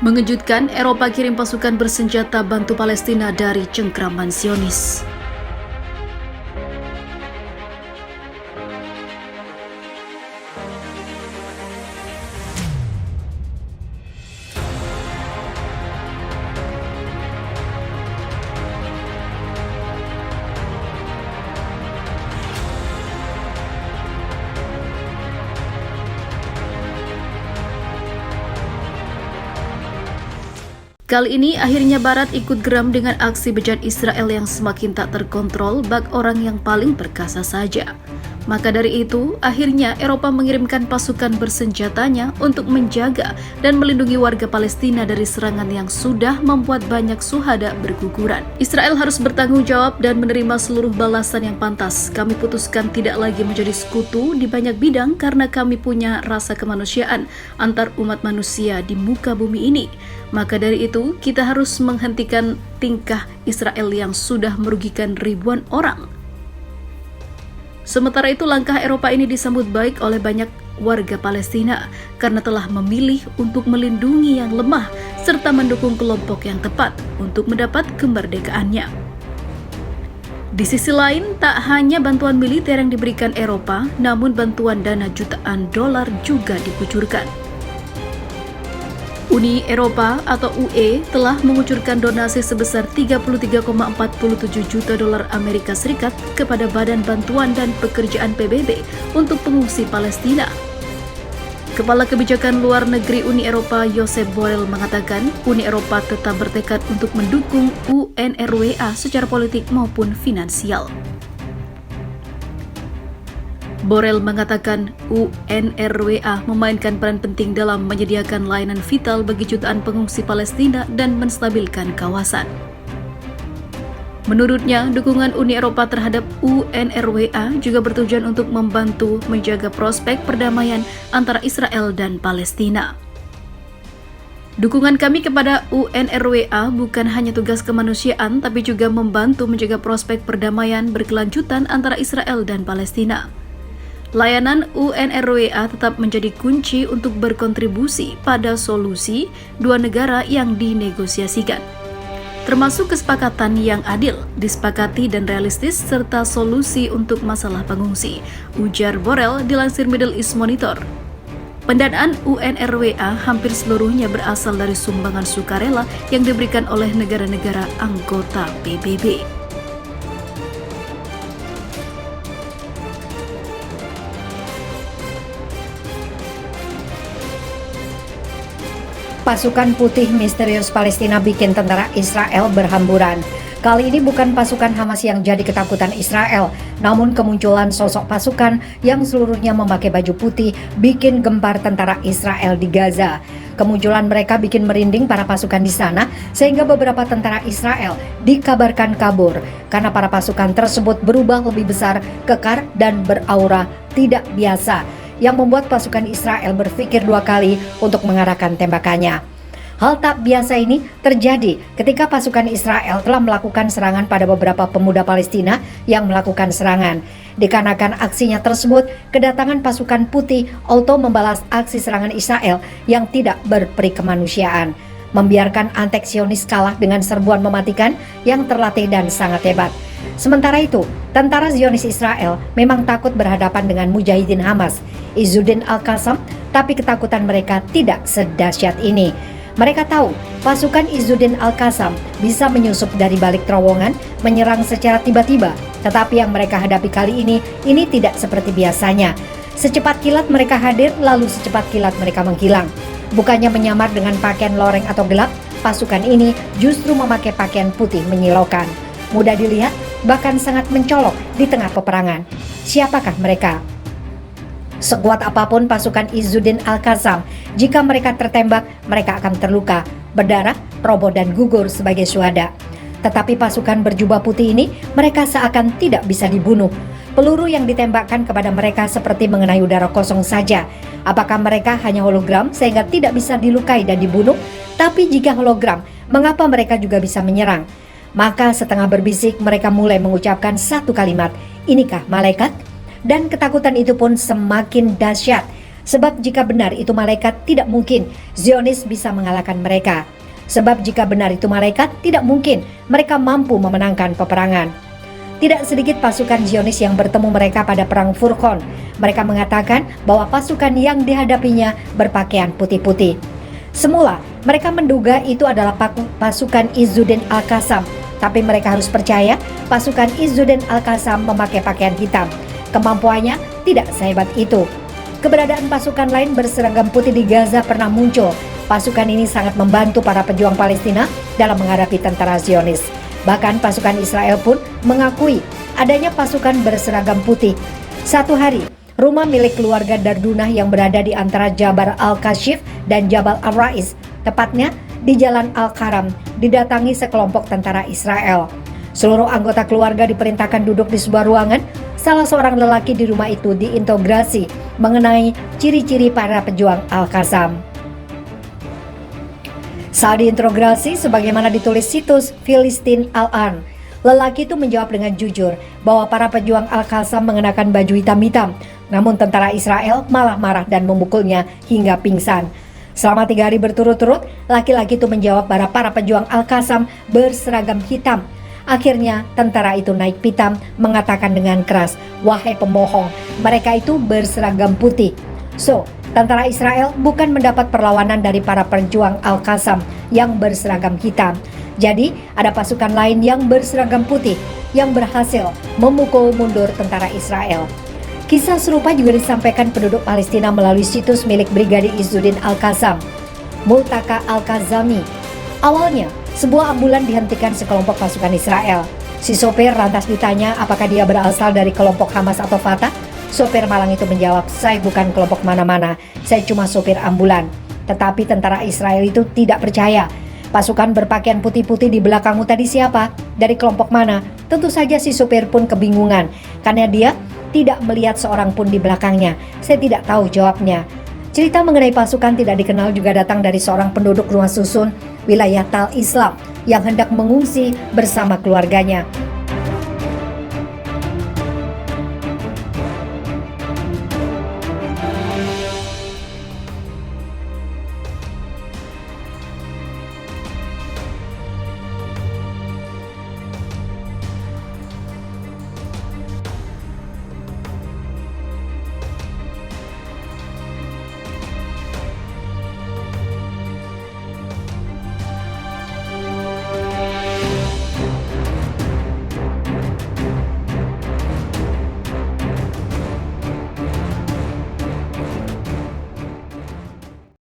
Mengejutkan, Eropa kirim pasukan bersenjata bantu Palestina dari cengkraman Zionis. Kali ini akhirnya Barat ikut geram dengan aksi bejat Israel yang semakin tak terkontrol bak orang yang paling perkasa saja. Maka dari itu, akhirnya Eropa mengirimkan pasukan bersenjatanya untuk menjaga dan melindungi warga Palestina dari serangan yang sudah membuat banyak syuhada berguguran. Israel harus bertanggung jawab dan menerima seluruh balasan yang pantas. Kami putuskan tidak lagi menjadi sekutu di banyak bidang karena kami punya rasa kemanusiaan antar umat manusia di muka bumi ini. Maka dari itu, kita harus menghentikan tingkah Israel yang sudah merugikan ribuan orang. Sementara itu, langkah Eropa ini disambut baik oleh banyak warga Palestina karena telah memilih untuk melindungi yang lemah serta mendukung kelompok yang tepat untuk mendapat kemerdekaannya. Di sisi lain, tak hanya bantuan militer yang diberikan Eropa, namun bantuan dana jutaan dolar juga dikucurkan. Uni Eropa atau UE telah mengucurkan donasi sebesar 33,47 juta dolar Amerika Serikat kepada Badan Bantuan dan Pekerjaan PBB untuk pengungsi Palestina. Kepala Kebijakan Luar Negeri Uni Eropa Josep Borrell mengatakan Uni Eropa tetap bertekad untuk mendukung UNRWA secara politik maupun finansial. Borrell mengatakan UNRWA memainkan peran penting dalam menyediakan layanan vital bagi jutaan pengungsi Palestina dan menstabilkan kawasan. Menurutnya, dukungan Uni Eropa terhadap UNRWA juga bertujuan untuk membantu menjaga prospek perdamaian antara Israel dan Palestina. Dukungan kami kepada UNRWA bukan hanya tugas kemanusiaan, tapi juga membantu menjaga prospek perdamaian berkelanjutan antara Israel dan Palestina. Layanan UNRWA tetap menjadi kunci untuk berkontribusi pada solusi dua negara yang dinegosiasikan, termasuk kesepakatan yang adil, disepakati dan realistis, serta solusi untuk masalah pengungsi, ujar Borrell dilansir Middle East Monitor. Pendanaan UNRWA hampir seluruhnya berasal dari sumbangan sukarela yang diberikan oleh negara-negara anggota PBB. Pasukan putih misterius Palestina bikin tentara Israel berhamburan. Kali ini bukan pasukan Hamas yang jadi ketakutan Israel, namun kemunculan sosok pasukan yang seluruhnya memakai baju putih bikin gempar tentara Israel di Gaza. Kemunculan mereka bikin merinding para pasukan di sana, sehingga beberapa tentara Israel dikabarkan kabur karena para pasukan tersebut berubah lebih besar, kekar, dan beraura tidak biasa, yang membuat pasukan Israel berpikir dua kali untuk mengarahkan tembakannya. Hal tak biasa ini terjadi ketika pasukan Israel telah melakukan serangan pada beberapa pemuda Palestina yang melakukan serangan. Dikarenakan aksinya tersebut, kedatangan pasukan putih auto membalas aksi serangan Israel yang tidak berperi kemanusiaan, membiarkan antek-Zionis kalah dengan serbuan mematikan yang terlatih dan sangat hebat. Sementara itu, tentara Zionis Israel memang takut berhadapan dengan mujahidin Hamas, Izzuddin Al-Qassam, tapi ketakutan mereka tidak sedahsyat ini. Mereka tahu pasukan Izzuddin Al-Qassam bisa menyusup dari balik terowongan, menyerang secara tiba-tiba, tetapi yang mereka hadapi kali ini tidak seperti biasanya. Secepat kilat mereka hadir, lalu secepat kilat mereka menghilang. Bukannya menyamar dengan pakaian loreng atau gelap, pasukan ini justru memakai pakaian putih menyilaukan. Mudah dilihat, bahkan sangat mencolok di tengah peperangan. Siapakah mereka? Sekuat apapun pasukan Izzuddin Al-Qassam, jika mereka tertembak, mereka akan terluka, berdarah, roboh dan gugur sebagai syuhada. Tetapi pasukan berjubah putih ini, mereka seakan tidak bisa dibunuh. Peluru yang ditembakkan kepada mereka seperti mengenai udara kosong saja. Apakah mereka hanya hologram sehingga tidak bisa dilukai dan dibunuh? Tapi jika hologram, mengapa mereka juga bisa menyerang? Maka setengah berbisik mereka mulai mengucapkan satu kalimat, "Inikah malaikat?" Dan ketakutan itu pun semakin dahsyat. Sebab jika benar itu malaikat, tidak mungkin Zionis bisa mengalahkan mereka. Sebab jika benar itu malaikat, tidak mungkin mereka mampu memenangkan peperangan. Tidak sedikit pasukan Zionis yang bertemu mereka pada perang Furqan. Mereka mengatakan bahwa pasukan yang dihadapinya berpakaian putih-putih. Semula, mereka menduga itu adalah pasukan Izzuddin Al-Qassam. Tapi mereka harus percaya pasukan Izzuddin Al-Qassam memakai pakaian hitam. Kemampuannya tidak sehebat itu. Keberadaan pasukan lain berseragam putih di Gaza pernah muncul. Pasukan ini sangat membantu para pejuang Palestina dalam menghadapi tentara Zionis. Bahkan pasukan Israel pun mengakui adanya pasukan berseragam putih. Satu hari, rumah milik keluarga Dardunah yang berada di antara Jabal Al-Kashif dan Jabal Al-Rais, tepatnya di Jalan Al-Karam, didatangi sekelompok tentara Israel. Seluruh anggota keluarga diperintahkan duduk di sebuah ruangan. Salah seorang lelaki di rumah itu diinterogasi mengenai ciri-ciri para pejuang Al-Qassam. Saat diinterogasi, sebagaimana ditulis situs Filistin Al-An, lelaki itu menjawab dengan jujur bahwa para pejuang Al-Qassam mengenakan baju hitam-hitam, namun tentara Israel malah marah dan memukulnya hingga pingsan. Selama 3 hari berturut-turut, laki-laki itu menjawab bahwa para pejuang Al-Qassam berseragam hitam. Akhirnya, tentara itu naik pitam mengatakan dengan keras, "Wahai pembohong, mereka itu berseragam putih." So, tentara Israel bukan mendapat perlawanan dari para pejuang Al-Qassam yang berseragam hitam. Jadi, ada pasukan lain yang berseragam putih yang berhasil memukul mundur tentara Israel. Kisah serupa juga disampaikan penduduk Palestina melalui situs milik Brigadir Izzuddin Al-Qassam, Multaka Al-Kazami. Awalnya, sebuah ambulan dihentikan sekelompok pasukan Israel. Si sopir lantas ditanya apakah dia berasal dari kelompok Hamas atau Fatah. Sopir malang itu menjawab, "Saya bukan kelompok mana-mana, saya cuma sopir ambulan." Tetapi tentara Israel itu tidak percaya. Pasukan berpakaian putih-putih di belakangmu tadi siapa? Dari kelompok mana? Tentu saja si sopir pun kebingungan, karena dia tidak melihat seorang pun di belakangnya. "Saya tidak tahu," jawabnya. Cerita mengenai pasukan tidak dikenal juga datang dari seorang penduduk rumah susun wilayah Tal Islam yang hendak mengungsi bersama keluarganya.